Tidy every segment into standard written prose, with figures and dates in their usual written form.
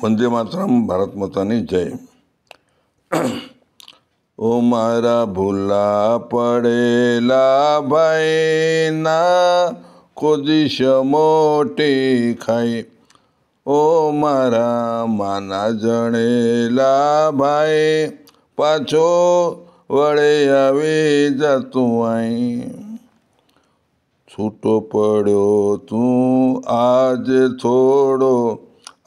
વંદે માતરમ. ભારત માતાની જય. ઓ મારા ભૂલા પડેલા ભાઈના ખોદીશ મોટી ખાઈ. ઓ મારા માના જણેલા ભાઈ પાછો વળે આવી જતું આઈ. છૂટો પડ્યો તું આજે થોડો,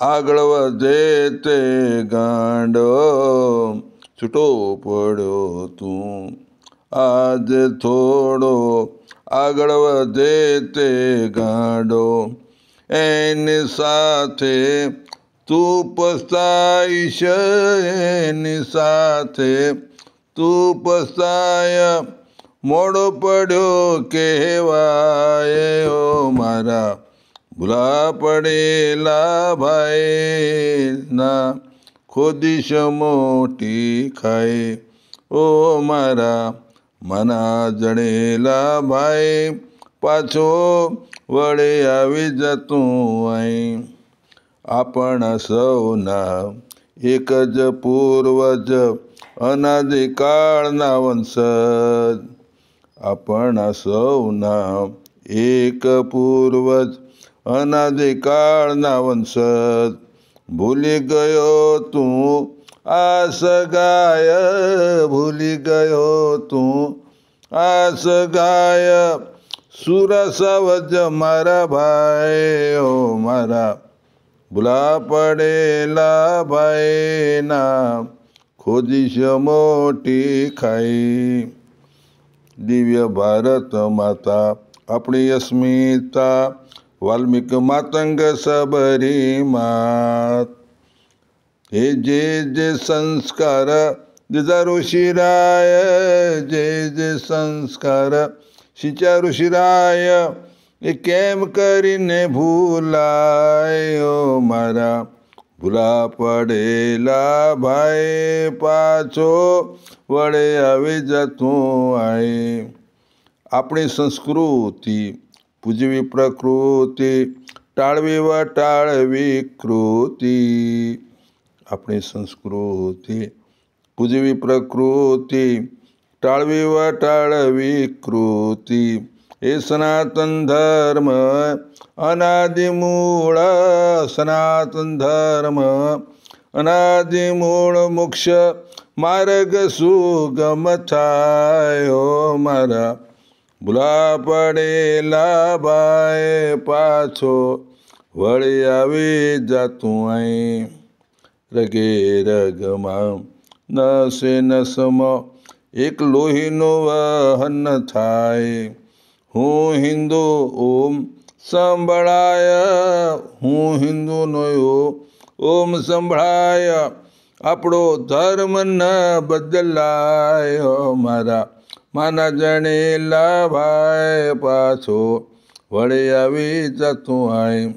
આગળ વધે તે ગાંડો. છૂટો પડ્યો તું આજે થોડો, આગળ વધે તે ગાંડો. એની સાથે તું પસ્તાઈશ, એની સાથે તું પસ્તાય. મોડો પડ્યો કહેવાય. ઓ મારા ભૂલા પડેલા ભાઈના ખોદીશ મોટી ખાઈ. ઓ મારા માના જણેલા ભાઈ પાછો વળે આવી જતું આઈ. આપણા સૌના એક જ પૂર્વજ, અનાદિકાળના વંશજ. આપણા સૌના એક પૂર્વજ, અનાદિકાળના વંશજ. ભૂલી ગયો તું આ સગાય, ભૂલી ગયો તું આ સગાય. સુરા સાવજ મારા ભાઈ. ઓ મારા ભૂલા પડેલા ભાઈના ખોદીશ મોટી ખાઈ. દિવ્ય ભારત માતા આપણી અસ્મિતા, વાલ્મીક માતંગ સબરી માત. હે જે સંસ્કાર દીધા ઋષિરાય, જે સંસ્કાર સિંચ્યા ઋષિરાય, એ કેમ કરીને ભૂલાય. ઓ મારા ભૂલા પડેલા ભાઈ પાછો વળે આવી જતું આય. આપણી સંસ્કૃતિ પૂજવી પ્રકૃતિ, ટાળવી વટાળવી કૃતિ. આપણી સંસ્કૃતિ પૂજવી પ્રકૃતિ, ટાળવી વટાળવી કૃતિ. એ સનાતન ધર્મ અનાદિમૂળ, સનાતન ધર્મ અનાદિમૂળ. મોક્ષ માર્ગ સુગમ થાય. ઓ મારા ભૂલા પડેલા ભાઈ પાછો વળી આવી જાતું આઈ. રગે રગમાં નસે નસમાં એક લોહીનું વહન થાય. હું હિન્દુ ઓમ સંભળાય, હું હિન્દુનો ઓમ સંભળાય. આપણો ધર્મ ન બદલાય. ઓ મારા માના જણેલા ભાઈ પાછો વળે આવી જતું આય.